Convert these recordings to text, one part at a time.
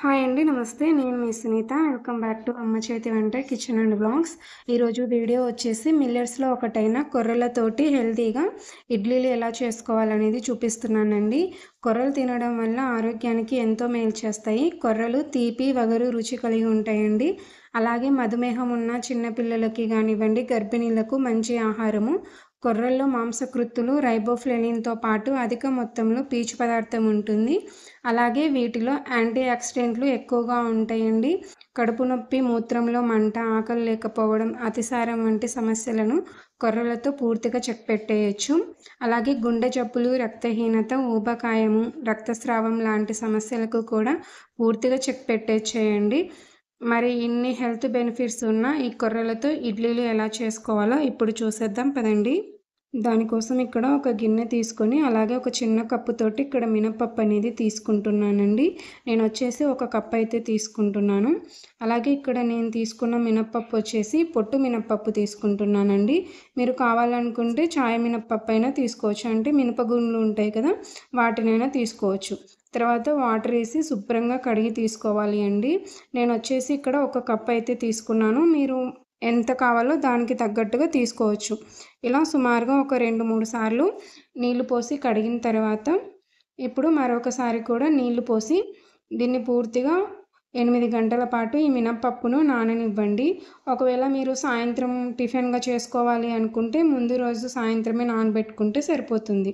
Hi అండి. నమస్తే. నేను మీ సునీత. వెల్కమ్ బ్యాక్ టు అమ్మ చేతి వంట కిచెన్ అండ్ బ్లాగ్స్. ఈరోజు వీడియో వచ్చేసి మిల్లెట్స్‌లో ఒకటైన కొర్రలతోటి హెల్తీగా ఇడ్లీలు ఎలా చేసుకోవాలనేది చూపిస్తున్నానండి. కొర్రలు తినడం వల్ల ఆరోగ్యానికి ఎంతో మేలు చేస్తాయి. కొర్రలు తీపి, వగరు రుచి కలిగి ఉంటాయండి. అలాగే మధుమేహం ఉన్న చిన్న పిల్లలకి గానివ్వండి, గర్భిణీలకు మంచి ఆహారము. కొర్రల్లో మాంసకృత్తులు, రైబోఫ్లేవిన్‌తో పాటు అధిక మొత్తంలో పీచు పదార్థం ఉంటుంది. అలాగే వీటిలో యాంటీ ఆక్సిడెంట్లు ఎక్కువగా ఉంటాయండి. కడుపు నొప్పి, మూత్రంలో మంట, ఆకలి లేకపోవడం, అతిసారం వంటి సమస్యలను కొర్రలతో పూర్తిగా చెక్ పెట్టేయొచ్చు. అలాగే గుండె జబ్బులు, రక్తహీనత, ఊబకాయము, రక్తస్రావం లాంటి సమస్యలకు కూడా పూర్తిగా చెక్ పెట్టేయొచ్చండి. మరి ఇన్ని హెల్త్ బెనిఫిట్స్ ఉన్న ఈ కొర్రలతో ఇడ్లీలు ఎలా చేసుకోవాలో ఇప్పుడు చూసేద్దాం పదండి. దానికోసం ఇక్కడ ఒక గిన్నె తీసుకొని అలాగే ఒక చిన్న కప్పుతోటి ఇక్కడ మినపప్పు అనేది తీసుకుంటున్నానండి. నేను వచ్చేసి ఒక కప్ అయితే తీసుకుంటున్నాను. అలాగే ఇక్కడ నేను తీసుకున్న మినపప్పు వచ్చేసి పొట్టు మినపప్పు తీసుకుంటున్నానండి. మీరు కావాలనుకుంటే చాయ మినపప్పు అయినా తీసుకోవచ్చు. అంటే మినపగుండ్లు ఉంటాయి కదా, వాటినైనా తీసుకోవచ్చు. తర్వాత వాటర్ వేసి శుభ్రంగా కడిగి తీసుకోవాలి అండి. నేను వచ్చేసి ఇక్కడ ఒక కప్ అయితే తీసుకున్నాను. మీరు ఎంత కావాలో దానికి తగ్గట్టుగా తీసుకోవచ్చు. ఇలా సుమారుగా ఒక 2-3 సార్లు నీళ్లు పోసి కడిగిన తర్వాత ఇప్పుడు మరొకసారి కూడా నీళ్లు పోసి దీన్ని పూర్తిగా 8 గంటల పాటు ఈ మినపప్పును నాననివ్వండి. ఒకవేళ మీరు సాయంత్రం టిఫిన్గా చేసుకోవాలి అనుకుంటే ముందు రోజు సాయంత్రమే నానబెట్టుకుంటే సరిపోతుంది.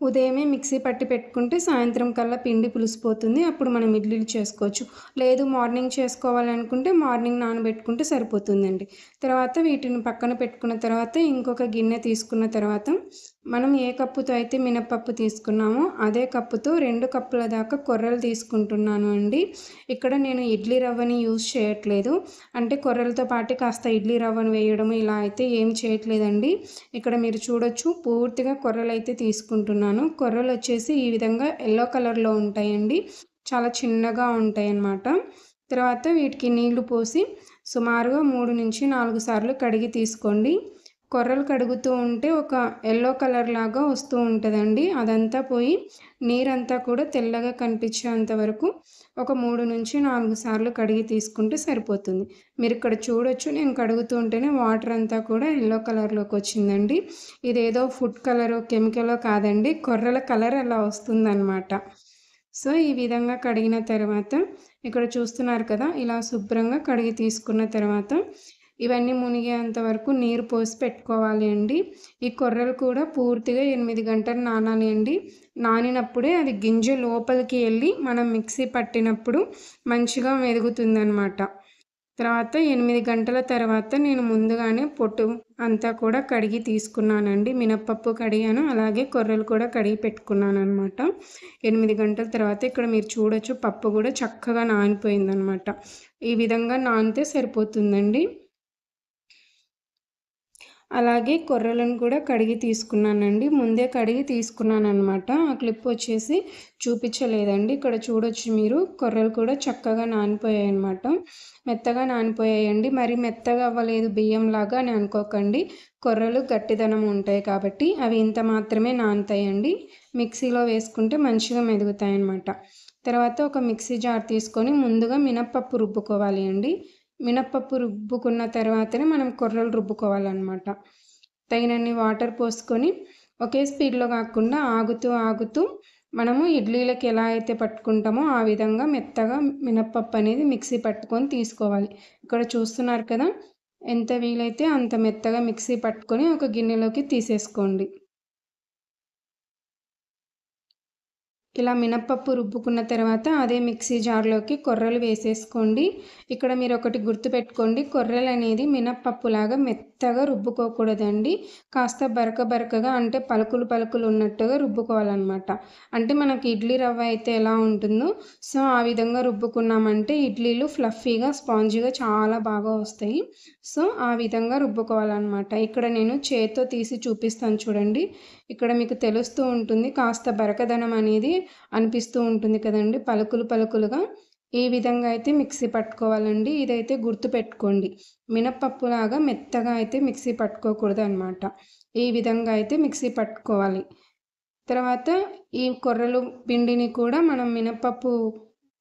ఉదయమే మిక్సీ పట్టి పెట్టుకుంటే సాయంత్రం కల్లా పిండి పులిసిపోతుంది. అప్పుడు మనం ఇడ్లీలు చేసుకోవచ్చు. లేదు మార్నింగ్ చేసుకోవాలనుకుంటే మార్నింగ్ నానబెట్టుకుంటే సరిపోతుందండి. తర్వాత వీటిని పక్కన పెట్టుకున్న తర్వాత ఇంకొక గిన్నె తీసుకున్న తర్వాత మనం ఏ కప్పుతో అయితే మినపప్పు తీసుకున్నామో అదే కప్పుతో 2 కప్పుల దాకా కొర్రలు తీసుకుంటున్నాను అండి. ఇక్కడ నేను ఇడ్లీ రవ్వని యూజ్ చేయట్లేదు. అంటే కొర్రలతో పాటు కాస్త ఇడ్లీ రవ్వను వేయడం ఇలా అయితే ఏం చేయట్లేదండి. ఇక్కడ మీరు చూడొచ్చు పూర్తిగా కొర్రలు అయితే తీసుకుంటున్నాను. కొర్రలు వచ్చేసి ఈ విధంగా ఎల్లో కలర్లో ఉంటాయండి. చాలా చిన్నగా ఉంటాయి అన్నమాట. తర్వాత వీటికి నీళ్లు పోసి సుమారుగా 3-4 సార్లు కడిగి తీసుకోండి. కొర్రలు కడుగుతూ ఉంటే ఒక ఎల్లో కలర్ లాగా వస్తూ ఉంటుందండి. అదంతా పోయి నీరంతా కూడా తెల్లగా కనిపించేంత వరకు ఒక 3-4 సార్లు కడిగి తీసుకుంటే సరిపోతుంది. మీరు ఇక్కడ చూడొచ్చు నేను కడుగుతూ ఉంటేనే వాటర్ అంతా కూడా ఎల్లో కలర్లోకి వచ్చిందండి. ఇదేదో ఫుడ్ కలరో కెమికలో కాదండి, కొర్రల కలర్ అలా వస్తుందన్నమాట. సో ఈ విధంగా కడిగిన తర్వాత ఇక్కడ చూస్తున్నారు కదా, ఇలా శుభ్రంగా కడిగి తీసుకున్న తర్వాత ఇవన్నీ మునిగేంత వరకు నీరు పోసి పెట్టుకోవాలి అండి. ఈ కొర్రలు కూడా పూర్తిగా 8 గంటలు నానాలి అండి. నానినప్పుడే అది గింజ లోపలికి వెళ్ళి మనం మిక్సీ పట్టినప్పుడు మంచిగా మెదుగుతుందన్నమాట. తర్వాత 8 గంటల తర్వాత నేను ముందుగానే పొట్టు అంతా కూడా కడిగి తీసుకున్నానండి. మినపప్పు కడిగాను, అలాగే కొర్రలు కూడా కడిగి పెట్టుకున్నాను అనమాట. 8 గంటల తర్వాత ఇక్కడ మీరు చూడొచ్చు పప్పు కూడా చక్కగా నానిపోయిందనమాట. ఈ విధంగా నానితే సరిపోతుందండి. అలాగే కొర్రలను కూడా కడిగి తీసుకున్నానండి. ముందే కడిగి తీసుకున్నానన్నమాట. ఆ క్లిప్ వచ్చేసి చూపించలేదండి. ఇక్కడ చూడొచ్చు మీరు కొర్రలు కూడా చక్కగా నానిపోయాయన్నమాట. మెత్తగా నానిపోయాయండి. మరి మెత్తగా అవ్వలేదు బియ్యంలాగా అని అనుకోకండి. కొర్రలు గట్టిదనం ఉంటాయి కాబట్టి అవి ఇంత మాత్రమే నానుతాయండి. మిక్సీలో వేసుకుంటే మంచిగా మెదుగుతాయన్నమాట. తర్వాత ఒక మిక్సీ జార్ తీసుకొని ముందుగా మినపప్పు రుబ్బుకోవాలి అండి. మినపప్పు రుబ్బుకున్న తర్వాతనే మనం కొర్రలు రుబ్బుకోవాలన్నమాట. తగినన్ని వాటర్ పోసుకొని ఒకే స్పీడ్లో కాకుండా ఆగుతూ మనము ఇడ్లీలకి ఎలా అయితే పట్టుకుంటామో ఆ విధంగా మెత్తగా మినపప్పు అనేది మిక్సీ పట్టుకొని తీసుకోవాలి. ఇక్కడ చూస్తున్నారు కదా, ఎంత వీలైతే అంత మెత్తగా మిక్సీ పట్టుకొని ఒక గిన్నెలోకి తీసేసుకోండి. ఇలా మినపప్పు రుబ్బుకున్న తర్వాత అదే మిక్సీ జార్లోకి కొర్రలు వేసేసుకోండి. ఇక్కడ మీరు ఒకటి గుర్తుపెట్టుకోండి, కొర్రలు అనేది మినపప్పులాగా మెత్తగా రుబ్బుకోకూడదండి. కాస్త బరకగా అంటే పలుకులు ఉన్నట్టుగా రుబ్బుకోవాలన్నమాట. అంటే మనకి ఇడ్లీ రవ్వ అయితే ఎలా ఉంటుందో సో ఆ విధంగా రుబ్బుకున్నామంటే ఇడ్లీలు ఫ్లఫీగా స్పాంజీగా చాలా బాగా వస్తాయి. సో ఆ విధంగా రుబ్బుకోవాలన్నమాట. ఇక్కడ నేను చేత్తో తీసి చూపిస్తాను చూడండి. ఇక్కడ మీకు తెలుస్తూ ఉంటుంది కాస్త బరకదనం అనేది అనిపిస్తూ ఉంటుంది కదండి, పలుకులుగా. ఈ విధంగా అయితే మిక్సీ పట్టుకోవాలండి. ఇదైతే గుర్తుపెట్టుకోండి, మినపప్పులాగా మెత్తగా అయితే మిక్సీ పట్టుకోకూడదు అనమాట. ఈ విధంగా అయితే మిక్సీ పట్టుకోవాలి. తర్వాత ఈ కొర్రలు పిండిని కూడా మనం మినపప్పు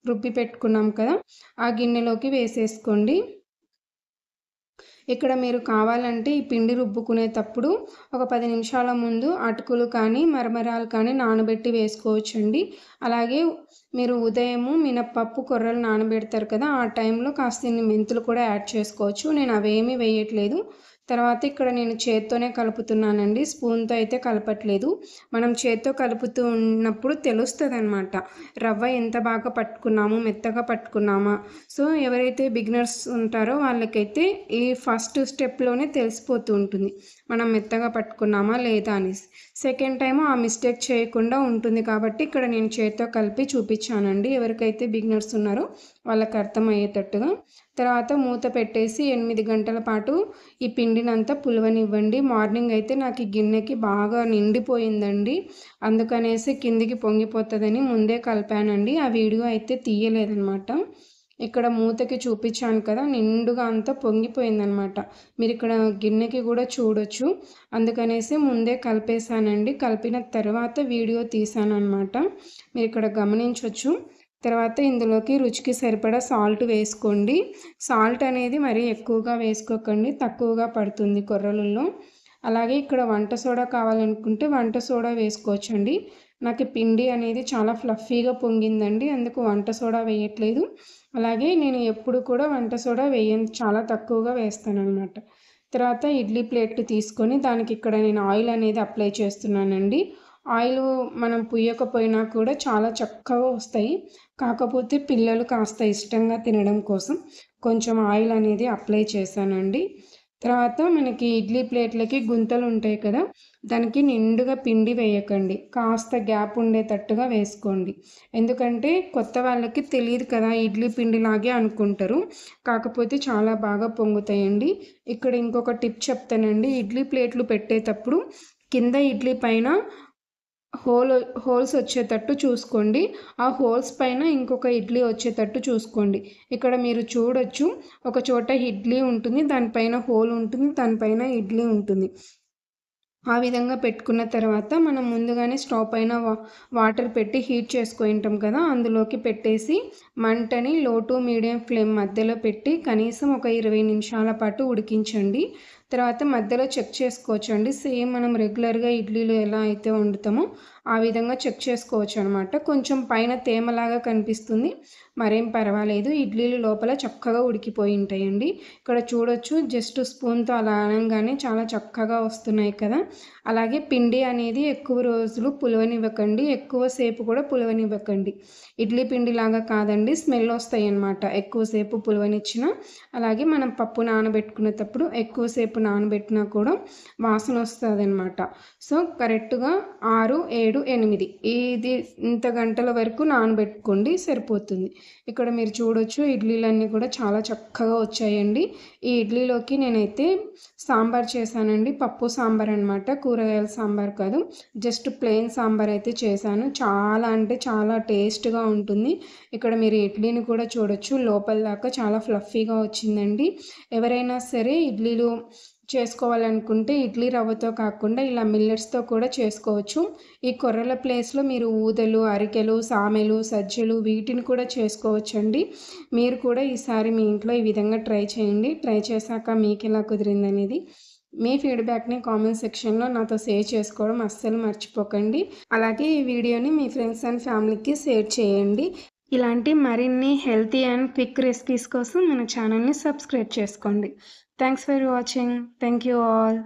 రుబ్బి పెట్టుకున్నాం కదా, ఆ గిన్నెలోకి వేసేసుకోండి. ఇక్కడ మీరు కావాలంటే ఈ పిండి రుబ్బుకునేటప్పుడు ఒక 10 నిమిషాల ముందు అటుకులు కానీ మరమరాలు కానీ నానబెట్టి వేసుకోవచ్చండి. అలాగే మీరు ఉదయము మినప్పప్పు కొర్రలు నానబెడతారు కదా, ఆ టైంలో కాస్తిన్ని మెంతులు కూడా యాడ్ చేసుకోవచ్చు. నేను అవేమీ వేయట్లేదు. తర్వాత ఇక్కడ నేను చేత్తోనే కలుపుతున్నానండి, స్పూన్తో అయితే కలపట్లేదు. మనం చేత్తో కలుపుతూ ఉన్నప్పుడు తెలుస్తుందన్నమాట రవ్వ ఎంత బాగా పట్టుకున్నాము, మెత్తగా పట్టుకున్నామా. సో ఎవరైతే బిగినర్స్ ఉంటారో వాళ్ళకైతే ఈ ఫస్ట్ స్టెప్లోనే తెలిసిపోతూ ఉంటుంది మనం మెత్తగా పట్టుకున్నామా లేదా అనేసి. సెకండ్ టైం ఆ మిస్టేక్ చేయకుండా ఉంటుంది కాబట్టి ఇక్కడ నేను చేత్తో కలిపి చూపించానండి, ఎవరికైతే బిగినర్స్ ఉన్నారో వాళ్ళకి అర్థమయ్యేటట్టుగా. తర్వాత మూత పెట్టేసి 8 గంటల పాటు ఈ పిండినంతా పులవనివ్వండి. మార్నింగ్ అయితే నాకు ఈ గిన్నెకి బాగా నిండిపోయిందండి, అందుకనేసి కిందికి పొంగిపోతుందని ముందే కలిపానండి. ఆ వీడియో అయితే తీయలేదన్నమాట. ఇక్కడ మూతకి చూపించాను కదా, నిండుగా అంతా పొంగిపోయిందనమాట. మీరు ఇక్కడ గిన్నెకి కూడా చూడొచ్చు. అందుకనేసి ముందే కలిపేశానండి. కలిపిన తర్వాత వీడియో తీసాను అనమాట, మీరు ఇక్కడ గమనించవచ్చు. తర్వాత ఇందులోకి రుచికి సరిపడా సాల్ట్ వేసుకోండి. సాల్ట్ అనేది మరీ ఎక్కువగా వేసుకోకండి, తక్కువగా పడుతుంది కొర్రలలో. అలాగే ఇక్కడ వంట సోడా కావాలనుకుంటే వంట సోడా వేసుకోవచ్చండి. నాకు పిండి అనేది చాలా ఫ్లఫీగా పొంగిందండి, అందుకు వంట సోడా వేయట్లేదు. అలాగే నేను ఎప్పుడు కూడా వంట సోడా వేయను, చాలా తక్కువగా వేస్తాను అనమాట. తర్వాత ఇడ్లీ ప్లేట్ తీసుకొని దానికి ఇక్కడ నేను ఆయిల్ అనేది అప్లై చేస్తున్నానండి. ఆయిల్ మనం పుయ్యకపోయినా కూడా చాలా చక్కగా వస్తాయి. కాకపోతే పిల్లలు కాస్త ఇష్టంగా తినడం కోసం కొంచెం ఆయిల్ అనేది అప్లై చేశానండి. తర్వాత మనకి ఇడ్లీ ప్లేట్లకి గుంతలు ఉంటాయి కదా, దానికి నిండుగా పిండి వేయకండి, కాస్త గ్యాప్ ఉండేటట్టుగా వేసుకోండి. ఎందుకంటే కొత్త వాళ్ళకి తెలియదు కదా, ఇడ్లీ పిండిలాగే అనుకుంటారు, కాకపోతే చాలా బాగా పొంగుతాయండి. ఇక్కడ ఇంకొక టిప్ చెప్తానండి, ఇడ్లీ ప్లేట్లు పెట్టేటప్పుడు కింద ఇడ్లీ పైన హోల్స్ వచ్చేటట్టు చూసుకోండి. ఆ హోల్స్ పైన ఇంకొక ఇడ్లీ వచ్చేటట్టు చూసుకోండి. ఇక్కడ మీరు చూడొచ్చు, ఒక చోట ఇడ్లీ ఉంటుంది, దానిపైన హోల్ ఉంటుంది, దానిపైన ఇడ్లీ ఉంటుంది. ఆ విధంగా పెట్టుకున్న తర్వాత మనం ముందుగానే స్టవ్ పైన వాటర్ పెట్టి హీట్ చేసుకుంటాం కదా, అందులోకి పెట్టేసి మంటని లో టు మీడియం ఫ్లేమ్ మధ్యలో పెట్టి కనీసం ఒక 20 నిమిషాల పాటు ఉడికించండి. తర్వాత మధ్యలో చెక్ చేసుకోవచ్చు అండి, సేమ్ మనం రెగ్యులర్గా ఇడ్లీలు ఎలా అయితే వండుతామో ఆ విధంగా చెక్ చేసుకోవచ్చు అనమాట. కొంచెం పైన తేమలాగా కనిపిస్తుంది, మరేం పర్వాలేదు, ఇడ్లీలు లోపల చక్కగా ఉడికిపోయి ఉంటాయండి. ఇక్కడ చూడొచ్చు, జస్ట్ స్పూన్తో అలా అనగానే చాలా చక్కగా వస్తున్నాయి కదా. అలాగే పిండి అనేది ఎక్కువ రోజులు పులవనివ్వకండి, ఎక్కువసేపు కూడా పులవనివ్వకండి. ఇడ్లీ పిండి లాగా కాదండి, స్మెల్ వస్తాయి అన్నమాట ఎక్కువసేపు పులవనిచ్చిన. అలాగే మనం పప్పు నానబెట్టుకునేటప్పుడు ఎక్కువసేపు నానబెట్టినా కూడా వాసన వస్తుంది అనమాట. సో కరెక్ట్గా 6, 7, 8 ఇది ఇంత గంటల వరకు నానబెట్టుకోండి, సరిపోతుంది. ఇక్కడ మీరు చూడొచ్చు, ఇడ్లీలన్నీ కూడా చాలా చక్కగా వచ్చాయండి. ఈ ఇడ్లీలోకి నేనైతే సాంబార్ చేశానండి, పప్పు సాంబార్ అనమాట, కూరగాయల సాంబార్ కాదు, జస్ట్ ప్లెయిన్ సాంబార్ అయితే చేశాను. చాలా అంటే చాలా టేస్ట్గా ఉంటుంది. ఇక్కడ మీరు ఇడ్లీని కూడా చూడొచ్చు, లోపల దాకా చాలా ఫ్లఫీగా వచ్చిందండి. ఎవరైనా సరే ఇడ్లీలు చేసుకోవాలనుకుంటే ఇడ్లీ రవ్వతో కాకుండా ఇలా మిల్లెట్స్తో కూడా చేసుకోవచ్చు. ఈ కొర్రల ప్లేస్లో మీరు ఊదలు, అరికెలు, సామెలు, సజ్జలు వీటిని కూడా చేసుకోవచ్చండి. మీరు కూడా ఈసారి మీ ఇంట్లో ఈ విధంగా ట్రై చేయండి. ట్రై చేశాక మీకు ఎలా కుదిరింది అనేది మీ ఫీడ్బ్యాక్ని కామెంట్ సెక్షన్లో నాతో షేర్ చేసుకోవడం అస్సలు మర్చిపోకండి. అలాగే ఈ వీడియోని మీ ఫ్రెండ్స్ అండ్ ఫ్యామిలీకి షేర్ చేయండి. ఇలాంటి మరిన్ని హెల్తీ అండ్ క్విక్ రెసిపీస్ కోసం మన ఛానల్ని సబ్స్క్రైబ్ చేసుకోండి. Thanks for watching. Thank you all.